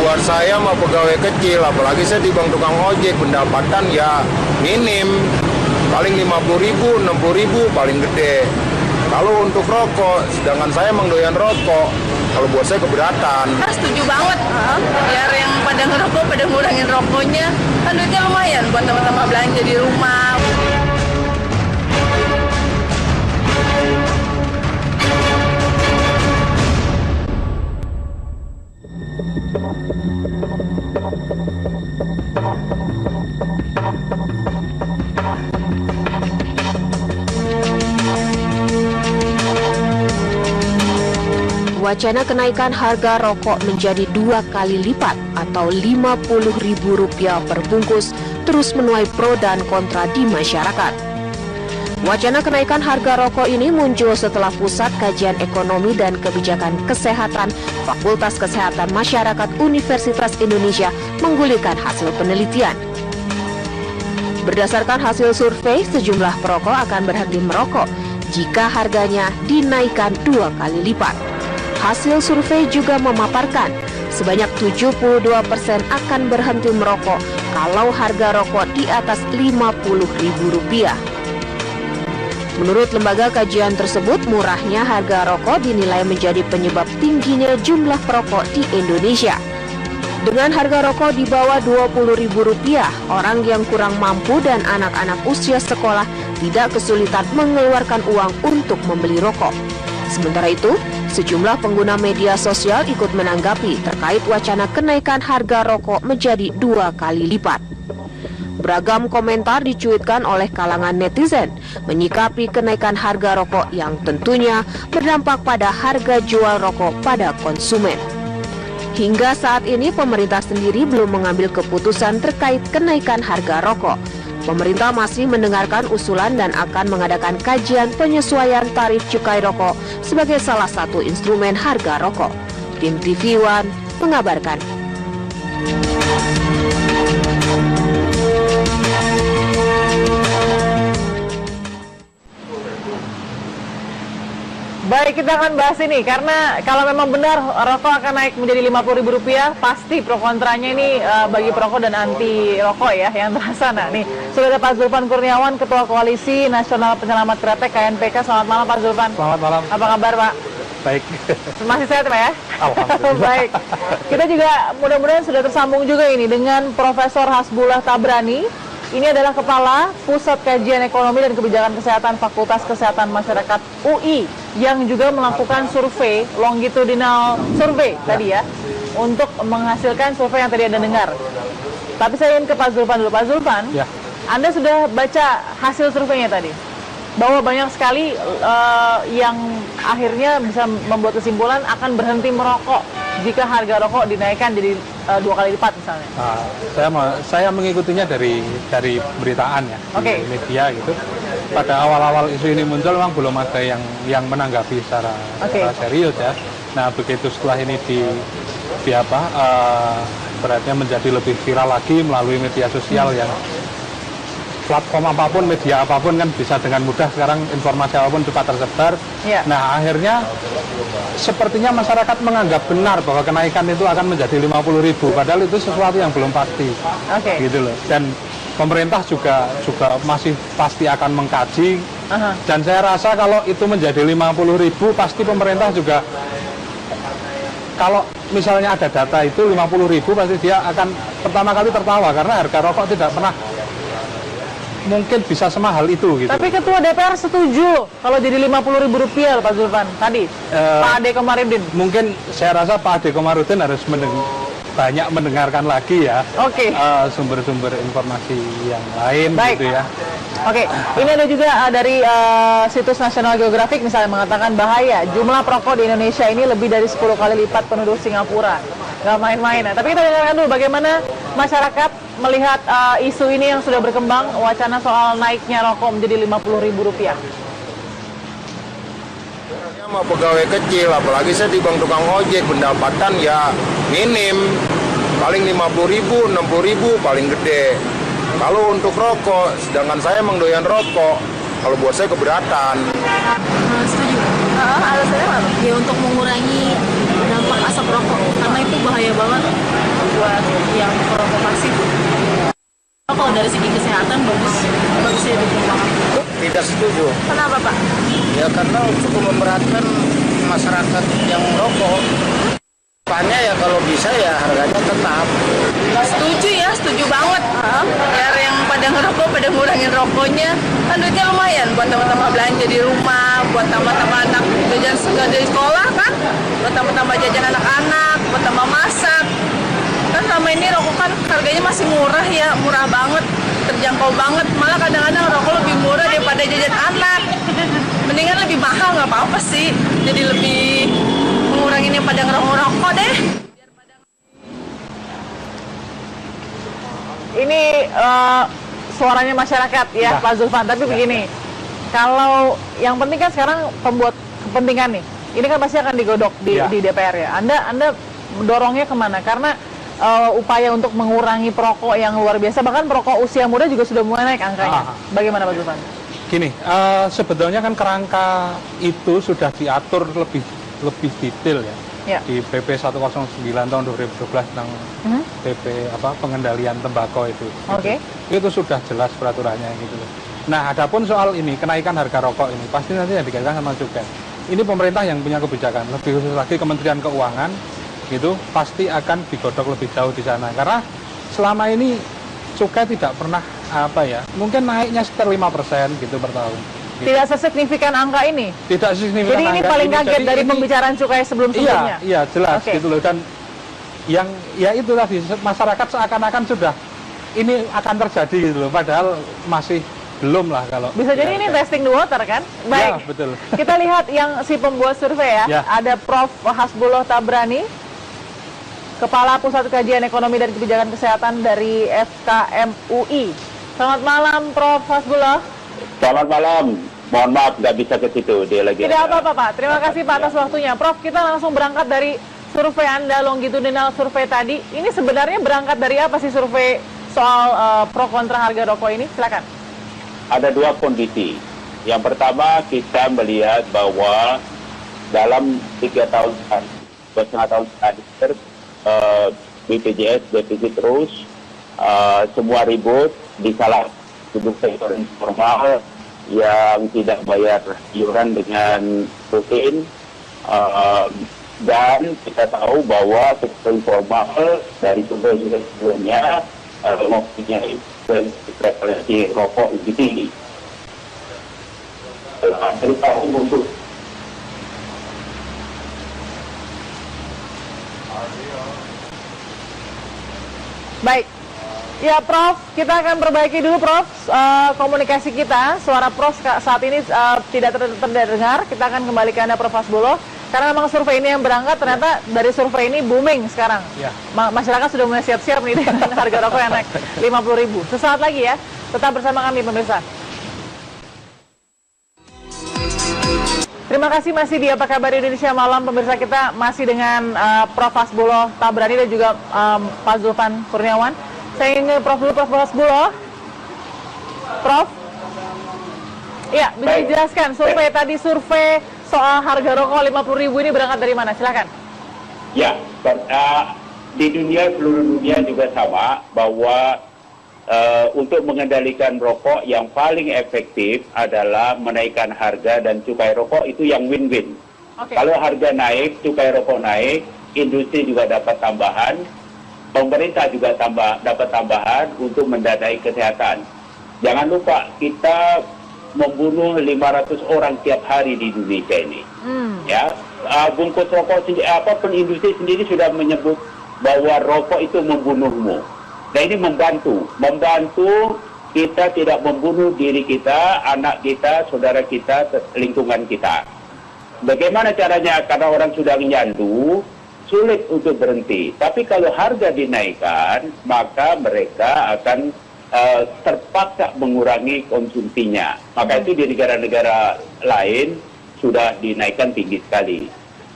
Buat saya mah pegawai kecil, apalagi saya di bang tukang ojek, pendapatan ya minim, paling 50.000, 60.000 paling gede. Kalau untuk rokok, sedangkan saya emang doyan rokok, kalau buat saya keberatan. Setuju banget, biar yang pada ngerokok, pada ngurangin rokoknya, kan duitnya lumayan buat tambah-tambah belanja di rumah. Wacana kenaikan harga rokok menjadi 2 kali lipat atau Rp50.000 per bungkus terus menuai pro dan kontra di masyarakat. Wacana kenaikan harga rokok ini muncul setelah Pusat Kajian Ekonomi dan Kebijakan Kesehatan Fakultas Kesehatan Masyarakat Universitas Indonesia menggulirkan hasil penelitian. Berdasarkan hasil survei, sejumlah perokok akan berhenti merokok jika harganya dinaikkan 2 kali lipat. Hasil survei juga memaparkan sebanyak 72% akan berhenti merokok kalau harga rokok di atas Rp50.000. Menurut lembaga kajian tersebut, murahnya harga rokok dinilai menjadi penyebab tingginya jumlah perokok di Indonesia. Dengan harga rokok di bawah Rp20.000, orang yang kurang mampu dan anak-anak usia sekolah tidak kesulitan mengeluarkan uang untuk membeli rokok. Sementara itu, sejumlah pengguna media sosial ikut menanggapi terkait wacana kenaikan harga rokok menjadi 2 kali lipat. Beragam komentar dicuitkan oleh kalangan netizen menyikapi kenaikan harga rokok yang tentunya berdampak pada harga jual rokok pada konsumen. Hingga saat ini pemerintah sendiri belum mengambil keputusan terkait kenaikan harga rokok. Pemerintah masih mendengarkan usulan dan akan mengadakan kajian penyesuaian tarif cukai rokok sebagai salah satu instrumen harga rokok. Tim TV One mengabarkan. Baik, kita akan bahas ini karena kalau memang benar rokok akan naik menjadi Rp50.000, pasti pro kontranya ini bagi perokok dan anti rokok ya yang terasa. Nah, nih sudah ada Pak Zulfan Kurniawan, Ketua Koalisi Nasional Penyelamat Kretek KNPK. Selamat malam Pak Zulfan. Selamat malam. Apa kabar Pak? Baik. Masih sehat Pak ya? Alhamdulillah. Baik. Kita juga mudah-mudahan sudah tersambung juga ini dengan Profesor Hasbullah Tabrani. Ini adalah Kepala Pusat Kajian Ekonomi dan Kebijakan Kesehatan Fakultas Kesehatan Masyarakat UI yang juga melakukan survei, longitudinal survei tadi ya, untuk menghasilkan survei yang tadi Anda dengar. Tapi saya ingin ke Pak Zulfan dulu. Pak Zulfan, ya. Anda sudah baca hasil surveinya tadi? Bahwa banyak sekali yang akhirnya bisa membuat kesimpulan akan berhenti merokok jika harga rokok dinaikkan jadi 2 kali lipat misalnya. Saya mengikutinya dari beritaan ya, okay. Di media gitu. Pada awal-awal isu ini muncul memang belum ada yang menanggapi secara serius ya. Nah begitu setelah ini beratnya menjadi lebih viral lagi melalui media sosial yang platform apapun, media apapun kan bisa dengan mudah sekarang informasi apapun cepat tersebar. Yeah. Nah akhirnya sepertinya masyarakat menganggap benar bahwa kenaikan itu akan menjadi Rp50.000, padahal itu sesuatu yang belum pasti. Gitu loh. Dan pemerintah juga masih pasti akan mengkaji. Dan saya rasa kalau itu menjadi Rp50.000 pasti pemerintah juga, kalau misalnya ada data itu Rp50.000 pasti dia akan pertama kali tertawa karena harga rokok tidak pernah mungkin bisa semahal itu gitu. Tapi Ketua DPR setuju kalau jadi Rp50.000 Pak Zulfan tadi, Pak Ade Komarudin. Mungkin saya rasa Pak Ade Komarudin harus banyak mendengarkan lagi ya sumber-sumber informasi yang lain. Baik. Gitu ya. Oke, ini ada juga dari situs National Geographic misalnya mengatakan bahaya jumlah perokok di Indonesia ini lebih dari 10 kali lipat penduduk Singapura. Nggak main-main. Tapi kita dengarkan dulu bagaimana masyarakat melihat isu ini yang sudah berkembang, wacana soal naiknya rokok menjadi Rp50.000. Saya mah pegawai kecil, apalagi saya di bang tukang ojek, pendapatan ya minim, paling 50.000, 60.000 paling gede. Kalau untuk rokok, sedangkan saya emang doyan rokok, kalau buat saya keberatan. Setuju. Alasannya apa? Ya untuk mengurangi dampak asap rokok karena itu bahaya banget buat yang perokok pasif. Kalau dari segi kesehatan bagus ya dukung banget. Tidak setuju. Kenapa Pak? Ya karena cukup memberatkan masyarakat yang merokok. Depannya ya kalau bisa ya harganya tetap. Setuju ya, setuju banget. Biar yang pada ngerokok, pada ngurangin rokoknya. Kan duitnya lumayan buat tambah-tambah belanja di rumah, buat tambah-tambah anak jajan segala dari sekolah kan, buat tambah-tambah jajan anak-anak, buat tambah masak. Kan selama ini rokok kan harganya masih murah ya, murah banget, terjangkau banget. Malah kadang-kadang rokok lebih murah daripada jajan anak. Mendingan lebih mahal nggak apa-apa sih, jadi lebih ngurangin yang pada ngerokok deh. Ini suaranya masyarakat ya, Pak Zulfan. Tapi begini, kalau yang penting kan sekarang pembuat kepentingan nih, ini kan pasti akan digodok di DPR ya. Anda mendorongnya kemana? Karena upaya untuk mengurangi perokok yang luar biasa, bahkan perokok usia muda juga sudah mulai naik angkanya. Bagaimana Pak Zulfan? Gini, sebetulnya kan kerangka itu sudah diatur lebih detail ya. Di PP 109 tahun 2012 tentang PP pengendalian tembakau itu. Itu sudah jelas peraturannya gitu. Nah, adapun soal ini kenaikan harga rokok ini pasti nanti yang dikaitkan sama cukai. Ini pemerintah yang punya kebijakan, lebih khusus lagi Kementerian Keuangan gitu pasti akan digodok lebih jauh di sana karena selama ini cukai tidak pernah mungkin naiknya sekitar 5% gitu per tahun. Gitu. Tidak sesignifikan angka ini. Tidak sesignifikan. Jadi ini paling kaget dari pembicaraan cukai sebelumnya. Iya, jelas gitu loh. Dan yang ya itu tadi masyarakat seakan-akan sudah ini akan terjadi gitu loh. Padahal masih belum lah kalau. Bisa jadi ini testing the water kan? Baik. Ya, betul. Kita lihat yang si pembuat survei ya. Ada Prof. Hasbullah Tabrani, Kepala Pusat Kajian Ekonomi dan Kebijakan Kesehatan dari FKM UI. Selamat malam, Prof. Hasbullah. Selamat malam. Mohon maaf nggak bisa ke situ. Dia lagi. Tidak apa-apa, Pak. Terima kasih Pak atas waktunya. Prof, kita langsung berangkat dari survei Anda, longitudinal survei tadi. Ini sebenarnya berangkat dari apa sih survei soal pro kontra harga rokok ini? Silakan. Ada dua kondisi. Yang pertama, kita melihat bahwa dalam 2,5 tahun terakhir BPJS defisit terus, semua ribut di salah satu sektor informal yang tidak bayar iuran dengan rutin, dan kita tahu bahwa sektor informal dari survei sebelumnya mempunyai preferensi rokok lebih tinggi. Dari tahun untuk baik. Ya Prof, kita akan perbaiki dulu Prof komunikasi kita. Suara Prof saat ini tidak terdengar. Kita akan kembali ke Anda Prof Hasbullah. Karena memang survei ini yang berangkat, ternyata dari survei ini booming sekarang. Masyarakat sudah mulai siap-siap nih dengan harga rokok yang naik 50.000. Sesaat lagi ya, tetap bersama kami pemirsa. Terima kasih masih di Apa Kabar Indonesia Malam. Pemirsa, kita masih dengan Prof Hasbullah Tabrani dan juga Pak Zulfan Kurniawan. Saya ingin Prof Hasbullah. Prof, ya bisa dijelaskan survei tadi, survei soal harga rokok 50.000 ini berangkat dari mana? Silakan. Ya, di seluruh dunia juga sama bahwa untuk mengendalikan rokok yang paling efektif adalah menaikkan harga dan cukai rokok itu yang win-win. Kalau harga naik, cukai rokok naik, industri juga dapat tambahan, pemerintah juga dapat tambahan untuk mendanai kesehatan. Jangan lupa kita membunuh 500 orang tiap hari di Indonesia ini. Ya, bungkus rokok sendiri, apapun industri sendiri sudah menyebut bahwa rokok itu membunuhmu. Nah ini membantu kita tidak membunuh diri kita, anak kita, saudara kita, lingkungan kita. Bagaimana caranya? Karena orang sudah nyandu, sulit untuk berhenti. Tapi kalau harga dinaikkan, maka mereka akan terpaksa mengurangi konsumsinya. Maka itu di negara-negara lain sudah dinaikkan tinggi sekali.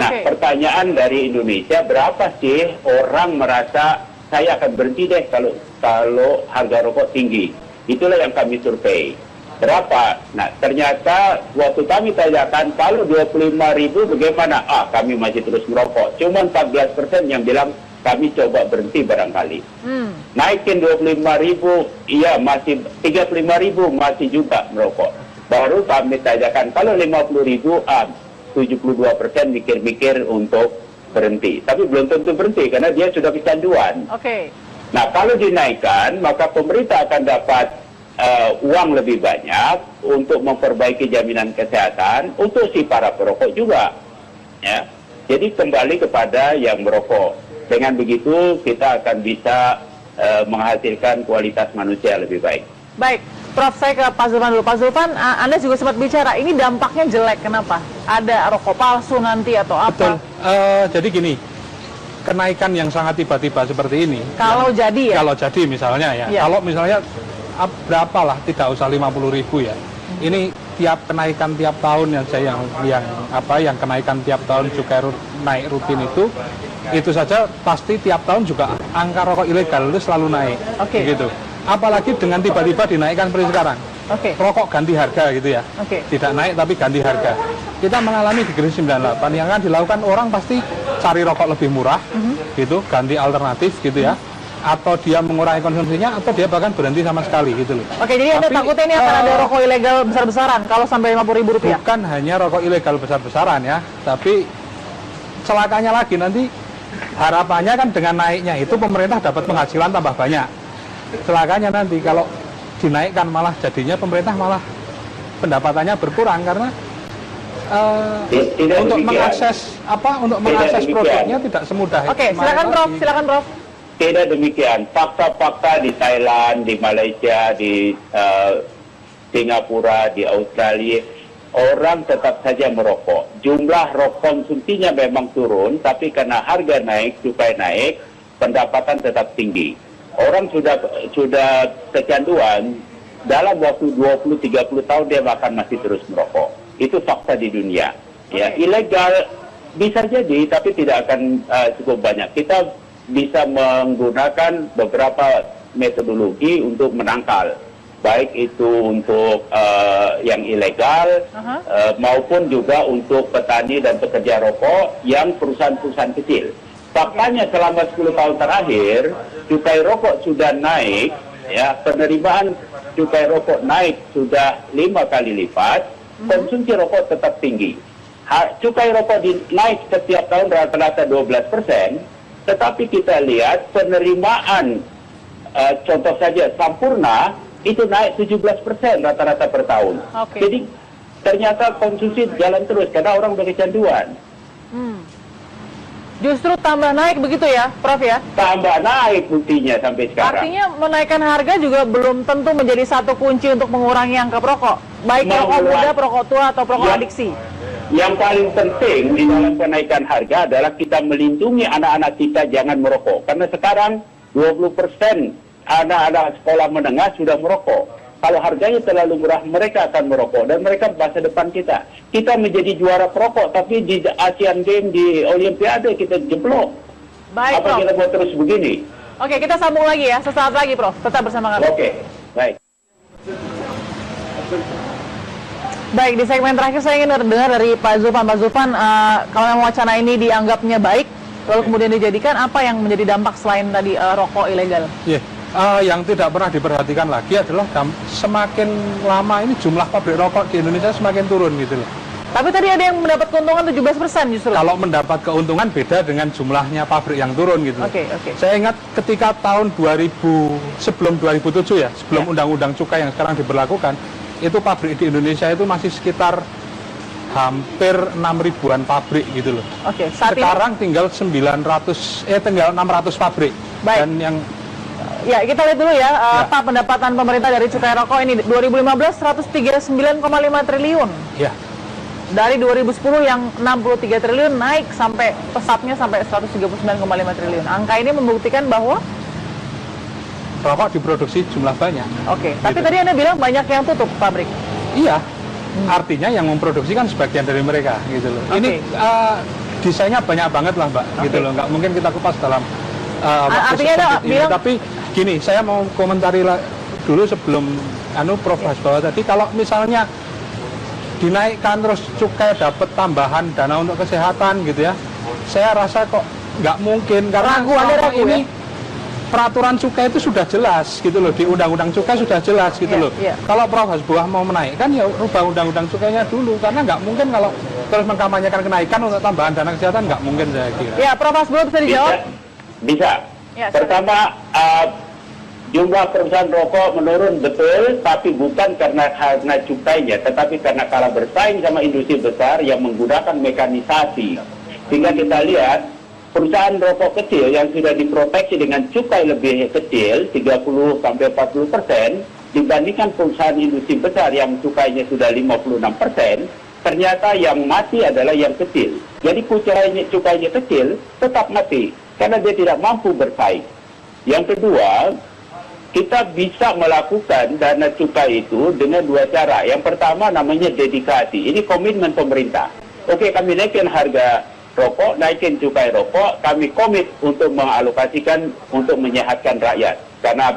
Nah, pertanyaan dari Indonesia, berapa sih orang merasa saya akan berhenti deh kalau harga rokok tinggi? Itulah yang kami survei. berapa? Nah, ternyata waktu kami tanyakan, kalau 25.000 bagaimana? Kami masih terus merokok. Cuma 14% yang bilang kami coba berhenti barangkali. Naikin 25.000, iya masih 35.000 masih juga merokok. Baru kami tanyakan, kalau 50.000, 72% mikir-mikir untuk berhenti. Tapi belum tentu berhenti, karena dia sudah kecanduan. Nah, kalau dinaikkan, maka pemerintah akan dapat uang lebih banyak untuk memperbaiki jaminan kesehatan untuk si para perokok juga, ya. Jadi kembali kepada yang merokok. Dengan begitu kita akan bisa menghasilkan kualitas manusia lebih baik. Baik, Prof, saya ke Pak Zulfan dulu. Pak Zulfan, Anda juga sempat bicara, ini dampaknya jelek, kenapa? Ada rokok palsu nanti atau apa? Betul. Jadi gini, kenaikan yang sangat tiba-tiba seperti ini. Kalau jadi ya? Kalau jadi misalnya ya. Kalau misalnya berapalah, tidak usah 50.000 ya. Ini tiap kenaikan tiap tahun yang kenaikan tiap tahun cukai naik rutin itu saja pasti tiap tahun juga angka rokok ilegal itu selalu naik. Gitu. Apalagi dengan tiba-tiba dinaikkan seperti sekarang. Rokok ganti harga gitu ya. Tidak naik tapi ganti harga. Kita mengalami di krisis 98 yang akan dilakukan orang pasti cari rokok lebih murah gitu, ganti alternatif gitu ya. Atau dia mengurangi konsumsinya, atau dia bahkan berhenti sama sekali gitu loh. Jadi Anda takutnya ini akan ada rokok ilegal besar-besaran kalau sampai Rp50.000? Bukan hanya rokok ilegal besar-besaran ya, tapi celakanya lagi nanti harapannya kan dengan naiknya itu pemerintah dapat penghasilan tambah banyak. Celakanya nanti kalau dinaikkan malah jadinya pemerintah malah pendapatannya berkurang karena untuk mengakses produknya tidak semudah. Silakan Prof, silakan Prof. Tidak demikian. Fakta-fakta di Thailand, di Malaysia, di Singapura, di Australia, orang tetap saja merokok. Jumlah konsumsinya memang turun, tapi karena harga naik, cukai naik, pendapatan tetap tinggi. Orang sudah kecanduan, dalam waktu 20-30 tahun dia bahkan masih terus merokok. Itu fakta di dunia. Ya, ilegal bisa jadi, tapi tidak akan cukup banyak. Kita bisa menggunakan beberapa metodologi untuk menangkal, baik itu untuk yang ilegal maupun juga untuk petani dan pekerja rokok yang perusahaan-perusahaan kecil. Faktanya selama 10 tahun terakhir cukai rokok sudah naik, ya, penerimaan cukai rokok naik sudah 5 kali lipat, konsumsi rokok tetap tinggi. Cukai rokok naik setiap tahun rata-rata 12%. Tetapi kita lihat penerimaan, contoh saja Sampurna, itu naik 17% rata-rata per tahun. Jadi ternyata konsumsi jalan terus, karena orang udah kecanduan. Justru tambah naik begitu ya, Prof ya? Tambah naik buktinya sampai sekarang. Artinya menaikkan harga juga belum tentu menjadi satu kunci untuk mengurangi angka perokok. Baik perokok muda, perokok tua, atau perokok adiksi. Yang paling penting di dalam kenaikan harga adalah kita melindungi anak-anak kita jangan merokok. Karena sekarang 20% anak-anak sekolah menengah sudah merokok. Kalau harganya terlalu murah, mereka akan merokok. Dan mereka masa depan kita. Kita menjadi juara perokok, tapi di Asian Games, di Olimpiade kita jeblok. Baik, Apa Prof. kita mau terus begini? Oke, kita sambung lagi ya. Sesaat lagi, Prof. Tetap bersama kami. Oke, baik. Baik, di segmen terakhir saya ingin dengar dari Pak Zulfan. Pak Zulfan, kalau memang wacana ini dianggapnya baik, lalu kemudian dijadikan, apa yang menjadi dampak selain tadi rokok ilegal? Yang tidak pernah diperhatikan lagi adalah semakin lama ini jumlah pabrik rokok di Indonesia semakin turun gitu loh. Tapi tadi ada yang mendapat keuntungan 17% justru. Kalau mendapat keuntungan beda dengan jumlahnya pabrik yang turun gitu. Saya ingat ketika tahun 2000, sebelum 2007 ya, sebelum undang-undang cukai yang sekarang diberlakukan, itu pabrik di Indonesia itu masih sekitar hampir 6.000-an pabrik gitu loh. Sekarang tinggal 600 pabrik. Baik. Dan yang kita lihat dulu ya, apa pendapatan pemerintah dari cukai rokok ini. 2015 139,5 triliun. Ya. Dari 2010 yang 63 triliun naik sampai pesatnya sampai 139,5 triliun. Angka ini membuktikan bahwa rokok diproduksi jumlah banyak. Tapi tadi Anda bilang banyak yang tutup pabrik. Iya. Artinya yang memproduksi kan sebagian dari mereka gitu loh. Ini desainnya banyak banget lah, Mbak, gitu loh. Nggak mungkin kita kupas dalam artinya Anda bilang, tapi gini, saya mau komentari dulu sebelum Prof Hasbullah tadi, kalau misalnya dinaikkan terus cukai dapat tambahan dana untuk kesehatan gitu ya, saya rasa kok nggak mungkin, karena ini peraturan cukai itu sudah jelas gitu loh, di undang-undang cukai sudah jelas gitu loh. Kalau Prof Hasbullah mau menaikkan ya rubah undang-undang cukainya dulu, karena nggak mungkin kalau terus mengkampanyekan kenaikan untuk tambahan dana kesehatan, nggak mungkin saya kira. Ya, Prof Hasbullah bisa dijawab? Bisa. Ya, pertama, jumlah perusahaan rokok menurun betul, tapi bukan karena cukainya, tetapi karena kalah bersaing sama industri besar yang menggunakan mekanisasi. Sehingga kita lihat perusahaan rokok kecil yang sudah diproteksi dengan cukai lebih kecil, 30-40%, dibandingkan perusahaan industri besar yang cukainya sudah 56%, ternyata yang mati adalah yang kecil. Jadi cukainya kecil tetap mati, karena dia tidak mampu bersaing. Yang kedua, kita bisa melakukan dana cukai itu dengan dua cara. Yang pertama namanya dedikasi. Ini komitmen pemerintah. Oke, kami naikin harga rokok, naikin cukai rokok, kami komit untuk mengalokasikan untuk menyehatkan rakyat. Karena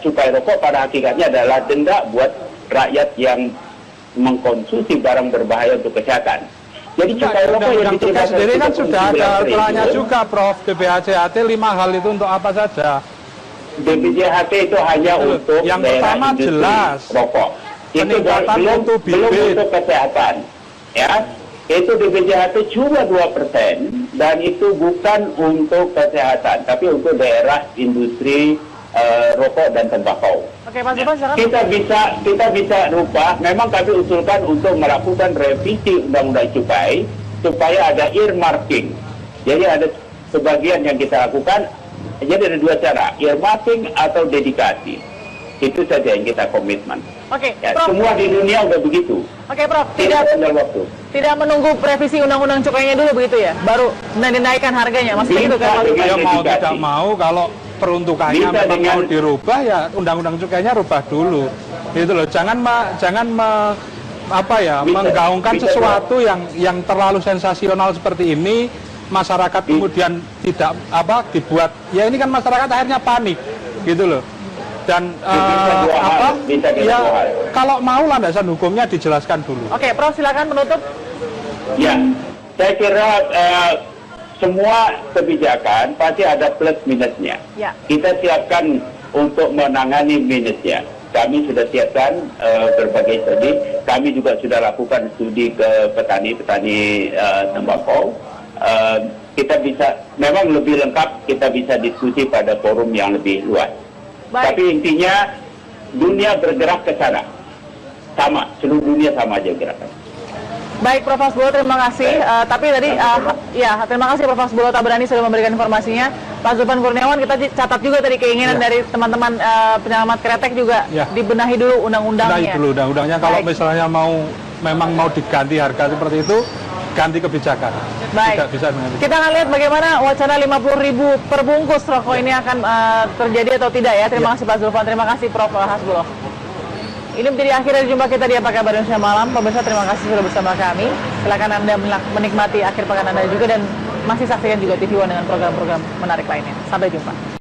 cukai rokok pada hakikatnya adalah denda buat rakyat yang mengkonsumsi barang berbahaya untuk kesehatan. Jadi cukai rokok yang diterima sendiri kan sudah ada aturannya juga, Prof. DBHCHT 5 hal itu untuk apa saja? DBHCHT itu hanya untuk yang pertama jelas rokok. Itu belum untuk kesehatan. Ya. Itu DBHCHT cuma 2% dan itu bukan untuk kesehatan, tapi untuk daerah industri rokok dan tembakau. Oke, Pak Zufan, kita bisa rubah. Memang kami usulkan untuk melakukan revisi undang-undang cukai supaya ada earmarking. Jadi ada sebagian yang kita lakukan. Jadi ada dua cara, earmarking atau dedikasi. Itu saja yang kita komitmen. Oke, ya, Prof. Semua di dunia udah begitu. Oke, Prof. Tidak menunggu revisi undang-undang cukainya dulu begitu ya? Baru dinaikkan harganya, maksudnya itu kan? Ya mau tidak mau, kalau peruntukannya memang mau dirubah ya undang-undang cukainya rubah dulu. Itu loh, jangan menggaungkan sesuatu yang terlalu sensasional seperti ini. Masyarakat kemudian tidak dibuat, ya ini kan masyarakat akhirnya panik gitu loh. Dan kalau mau landasan hukumnya dijelaskan dulu. Oke, Prof, silakan menutup. Ya, saya kira semua kebijakan pasti ada plus minusnya. Ya. Kita siapkan untuk menangani minusnya. Kami sudah siapkan berbagai studi. Kami juga sudah lakukan studi ke petani-petani tembakau. Kita bisa, memang lebih lengkap, kita bisa diskusi pada forum yang lebih luas. Baik. Tapi intinya dunia bergerak ke sana, sama, seluruh dunia sama aja gerakan. Baik, Prof Hasbullah, terima kasih. Tapi tadi, terima kasih Prof Hasbullah Tabrani sudah memberikan informasinya. Pak Zulfan Kurniawan, kita catat juga tadi keinginan dari teman-teman penyelamat kretek juga dibenahi dulu undang-undangnya. Benahi dulu undang-undangnya. Kalau misalnya memang mau diganti harga seperti itu, ganti kebijakan. Baik. Tidak bisa kita akan lihat bagaimana wacana 50.000 per bungkus rokok ini akan terjadi atau tidak ya. Terima kasih Pak Zulfan, terima kasih Prof Hasbullah. Ini menjadi akhir dari jumpa kita di Apa Kabar Indonesia Malam. Pemirsa, terima kasih sudah bersama kami. Silakan Anda menikmati akhir pekan Anda juga dan masih saksikan juga TV One dengan program-program menarik lainnya. Sampai jumpa.